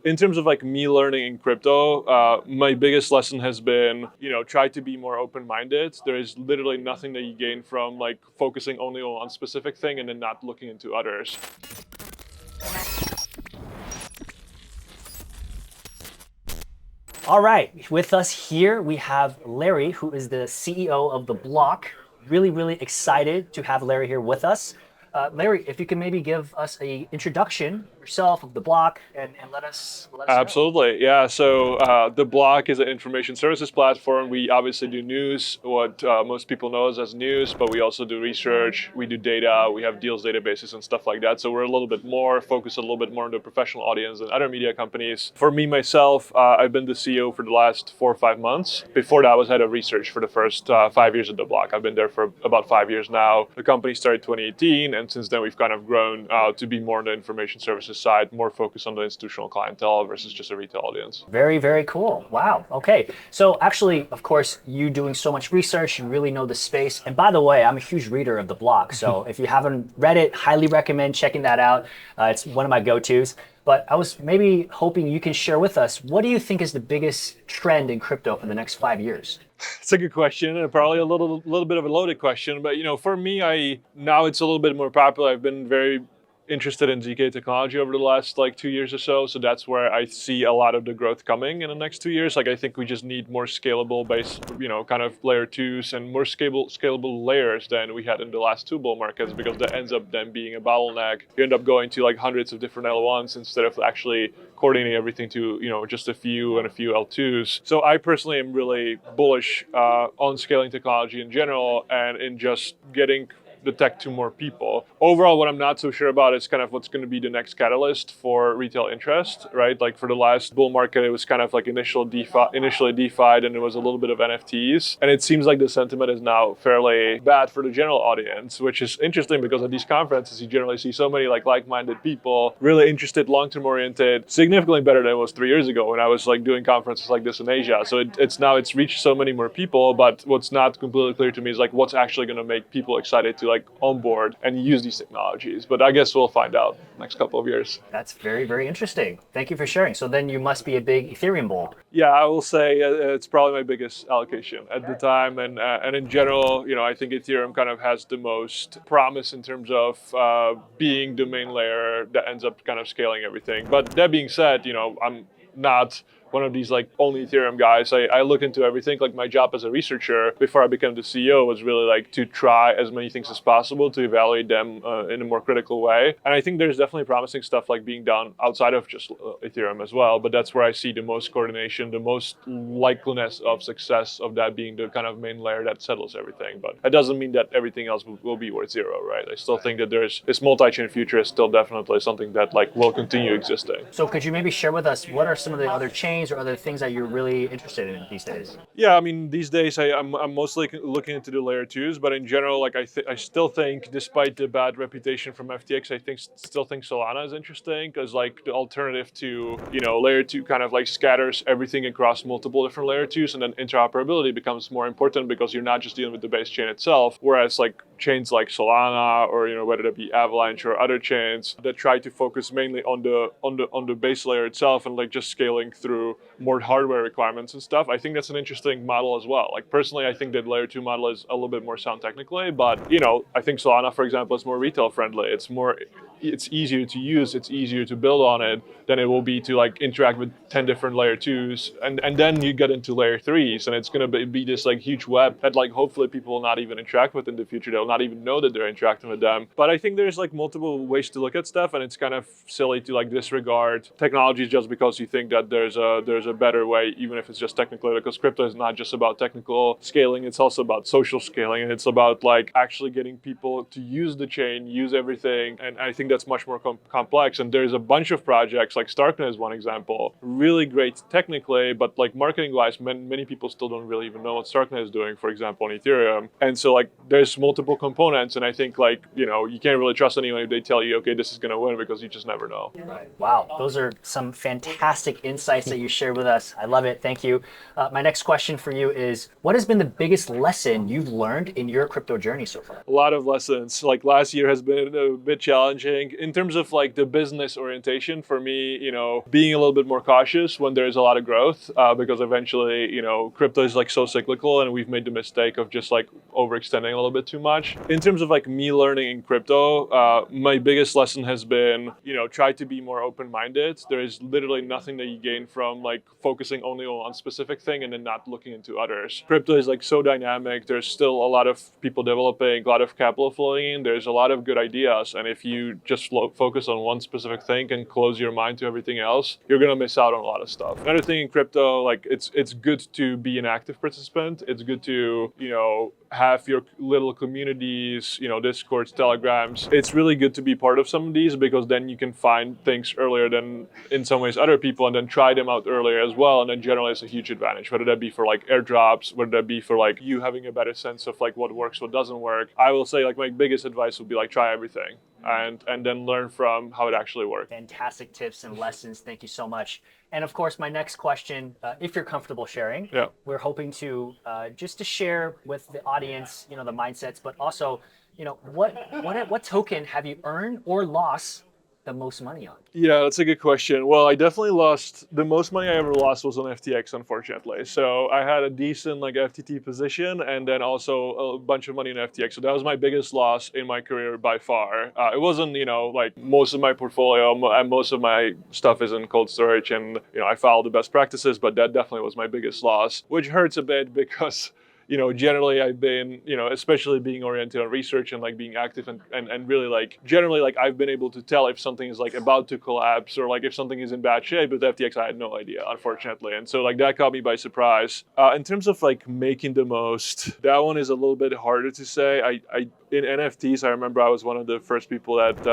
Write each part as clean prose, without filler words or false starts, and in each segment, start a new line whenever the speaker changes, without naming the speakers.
in terms of like me learning in crypto, my biggest lesson has been, try to be more open-minded. There is literally nothing that you gain from like focusing only on one specific thing and then not looking into others.
All right, with us here we have Larry, who is the CEO of The Block. Really, really excited to have Larry here with us. Larry, if you can maybe give us a introduction yourself of The Block and let us know.
Absolutely. Yeah. So The Block is an information services platform. We obviously do news, what most people know as news, but we also do research, we do data, we have deals databases and stuff like that. So we're a little bit more focused, a little bit more on the professional audience than other media companies. For me, myself, I've been the CEO for the last 4 or 5 months. Before that, I was head of research for the first 5 years at The Block. I've been there for about 5 years now. The company started 2018, and since then we've kind of grown to be more on the information services side, more focused on the institutional clientele versus just a retail audience.
Very, very cool. Wow. Okay. So actually, of course, you doing so much research, you really know the space. And by the way, I'm a huge reader of The Block. So if you haven't read it, highly recommend checking that out. It's one of my go-tos. But I was maybe hoping you can share with us, what do you think is the biggest trend in crypto for the next 5 years?
It's a good question, and probably a little bit of a loaded question. But for me, now it's a little bit more popular. I've been very interested in ZK technology over the last 2 years or so. So that's where I see a lot of the growth coming in the next 2 years. I think we just need more scalable base, kind of layer twos and more scalable layers than we had in the last 2 bull markets, because that ends up then being a bottleneck. You end up going to hundreds of different L1s instead of actually coordinating everything to just a few L2s. So I personally am really bullish on scaling technology in general and in just getting the tech to more people. Overall, what I'm not so sure about is kind of what's going to be the next catalyst for retail interest, right? Like for the last bull market, it was kind of like initially DeFi'd, and it was a little bit of NFTs. And it seems like the sentiment is now fairly bad for the general audience, which is interesting because at these conferences, you generally see so many like-minded people, really interested, long-term oriented, significantly better than it was 3 years ago when I was doing conferences like this in Asia. So it's reached so many more people, but what's not completely clear to me is what's actually going to make people excited to onboard and use these technologies. But I guess we'll find out next couple of years.
That's very, very interesting. Thank you for sharing. So then you must be a big Ethereum bull.
Yeah, I will say it's probably my biggest allocation at the time. And in general, I think Ethereum kind of has the most promise in terms of being the main layer that ends up kind of scaling everything. But that being said, I'm not one of these only Ethereum guys. I look into everything. My job as a researcher before I became the CEO was really to try as many things as possible to evaluate them in a more critical way. And I think there's definitely promising stuff being done outside of just Ethereum as well. But that's where I see the most coordination, the most likeliness of success of that being the kind of main layer that settles everything. But it doesn't mean that everything else will be worth zero, right? I still think that there's this multi-chain future is still definitely something that will continue existing.
So could you maybe share with us, what are some of the other chains or other things that you're really interested in these days?
Yeah, I mean, these days I'm mostly looking into the layer twos, but in general, I still think, despite the bad reputation from FTX, still think Solana is interesting because the alternative to layer two kind of scatters everything across multiple different layer twos, and then interoperability becomes more important because you're not just dealing with the base chain itself. Whereas chains like Solana or whether that be Avalanche or other chains that try to focus mainly on the base layer itself and just scaling through more hardware requirements and stuff, I think that's an interesting model as well. Personally, I think that layer 2 model is a little bit more sound technically, but I think Solana, for example, is more retail friendly. It's easier to use, it's easier to build on it than it will be to interact with 10 different layer 2s, and then you get into layer 3s, and it's going to be this huge web that hopefully people will not even interact with in the future. They'll not even know that they're interacting with them. But I think there's multiple ways to look at stuff, and it's kind of silly to disregard technology just because you think that there's a better way, even if it's just technically, because crypto is not just about technical scaling, it's also about social scaling, and it's about actually getting people to use the chain, use everything. And I think that's much more complex. And there's a bunch of projects, Starknet is one example, really great technically, but marketing wise, many people still don't really even know what Starknet is doing, for example, on Ethereum. And so there's multiple components, and I think you can't really trust anyone if they tell you, okay, this is going to win, because you just never know.
Right. Wow, those are some fantastic insights that you shared with us. I love it. Thank you. My next question for you is, what has been the biggest lesson you've learned in your crypto journey so far?
A lot of lessons. Like last year has been a bit challenging in terms of like the business orientation for me, being a little bit more cautious when there's a lot of growth, because eventually, crypto is like so cyclical and we've made the mistake of just like overextending a little bit too much. In terms of like me learning in crypto, my biggest lesson has been, try to be more open-minded. There is literally nothing that you gain from like focusing only on one specific thing and then not looking into others. Crypto is like so dynamic. There's still a lot of people developing, a lot of capital flowing in. There's a lot of good ideas. And if you just focus on one specific thing and close your mind to everything else, you're going to miss out on a lot of stuff. Another thing in crypto, like it's good to be an active participant. It's good to, have your little communities, Discords, Telegrams. It's really good to be part of some of these because then you can find things earlier than in some ways other people and then try them out earlier as well. And then generally it's a huge advantage, whether that be for like airdrops, whether that be for like you having a better sense of like what works, what doesn't work. I will say like my biggest advice would be like try everything and then learn from how it actually works.
Fantastic tips and lessons. Thank you so much. And of course, my next question, if you're comfortable sharing, we're hoping to just to share with the audience, the mindsets, but also, what token have you earned or lost the most money on?
Yeah, that's a good question. Well, I definitely lost, the most money I ever lost was on FTX, unfortunately. So I had a decent like FTT position and then also a bunch of money in FTX. So that was my biggest loss in my career by far. It wasn't, like most of my portfolio and most of my stuff is in cold storage and, I follow the best practices, but that definitely was my biggest loss, which hurts a bit because generally I've been, especially being oriented on research and like being active and really like generally like I've been able to tell if something is like about to collapse or like if something is in bad shape. With FTX, I had no idea, unfortunately. And so like that caught me by surprise. In terms of like making the most, that one is a little bit harder to say. I in NFTs, I remember I was one of the first people that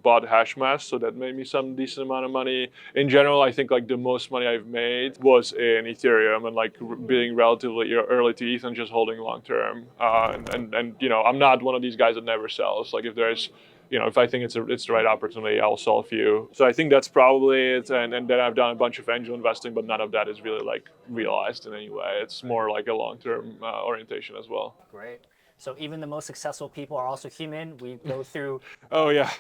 bought Hashmask, so that made me some decent amount of money. In general, I think like the most money I've made was in Ethereum and like being relatively early to ETH and just holding long term. And I'm not one of these guys that never sells. Like if there's if I think it's the right opportunity, I'll sell a few. So I think that's probably it. And then I've done a bunch of angel investing, but none of that is really like realized in any way. It's more like a long-term orientation as well.
Great. So even the most successful people are also human. We go through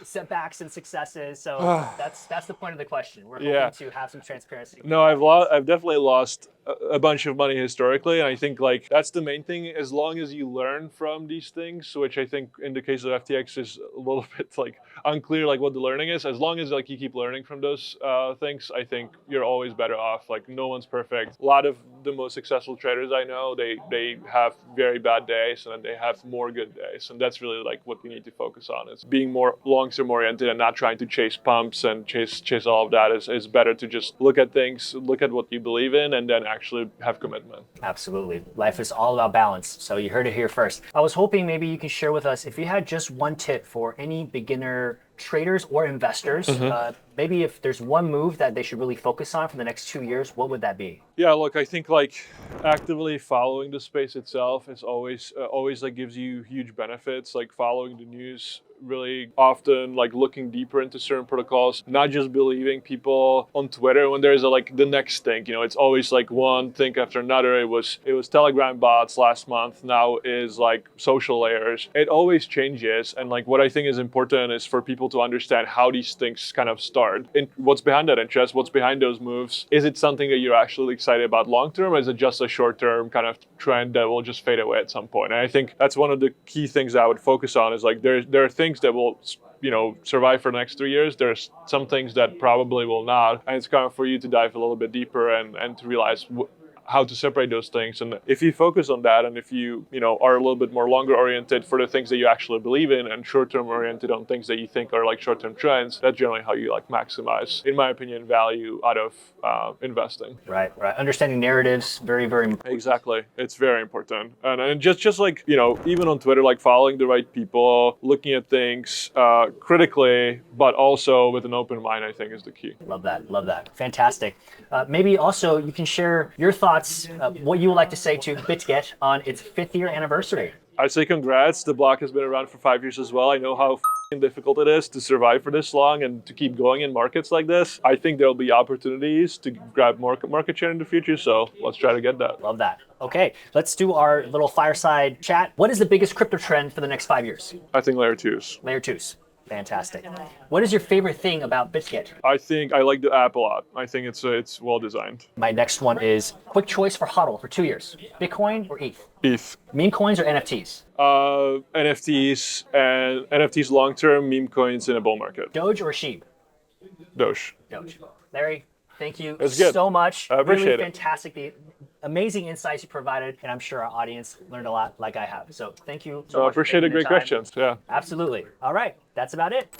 setbacks and successes. So that's the point of the question. We're hoping to have some transparency.
No, I've definitely lost a bunch of money historically, and I think like that's the main thing. As long as you learn from these things, which I think in the case of FTX is a little bit like unclear like what the learning is. As long as like you keep learning from those things, I think you're always better off. Like no one's perfect. A lot of the most successful traders I know, they have very bad days and then they have more good days, and that's really like what we need to focus on. Is being more long-term oriented and not trying to chase pumps and chase all of that. Is better to just look at things, look at what you believe in, and then actually have commitment.
Absolutely. Life is all about balance. So you heard it here first. I was hoping maybe you can share with us if you had just one tip for any beginner traders or investors, maybe if there's one move that they should really focus on for the next 2 years, what would that be?
Yeah, look, I think like actively following the space itself is always like gives you huge benefits. Like following the news really often, like looking deeper into certain protocols, not just believing people on Twitter when there's like the next thing. It's always like one thing after another. It was Telegram bots last month. Now is like social layers. It always changes, and like what I think is important is for people to understand how these things kind of start and what's behind that interest, what's behind those moves. Is it something that you're actually excited about long term, or is it just a short term kind of trend that will just fade away at some point? And I think that's one of the key things that I would focus on. Is like there are things that will survive for the next 3 years. There's some things that probably will not, and it's kind of for you to dive a little bit deeper and to realize how to separate those things. And if you focus on that, and if you are a little bit more longer oriented for the things that you actually believe in, and short term oriented on things that you think are like short term trends, that's generally how you like maximize, in my opinion, value out of investing.
Right. Understanding narratives, very, very important.
Exactly. It's very important. And just like, even on Twitter, like following the right people, looking at things critically, but also with an open mind, I think is the key.
Love that. Fantastic. Maybe also you can share your thoughts, what you would like to say to Bitget on its 5th year anniversary.
I'd say congrats. The block has been around for 5 years as well. I know how difficult it is to survive for this long and to keep going in markets like this, I think there'll be opportunities to grab more market share in the future. So let's try to get that.
Love that. Okay, let's do our little fireside chat. What is the biggest crypto trend for the next 5 years?
I think layer twos.
Layer twos. Fantastic. What is your favorite thing about Bitget?
I think I like the app a lot. I think it's well designed.
My next one is quick choice for HODL for 2 years. Bitcoin or ETH?
ETH.
Meme coins or NFTs?
NFTs and NFTs long term, meme coins in a bull market.
Doge or Sheep?
Doge.
Doge. Larry, thank you
It's good.
so much.
I appreciate
really
it.
fantastic. The amazing insights you provided, and I'm sure our audience learned a lot like I have. So thank you so much.
I appreciate
for
it.
taking the
Great
time.
questions. Yeah.
Absolutely. All right, that's about it.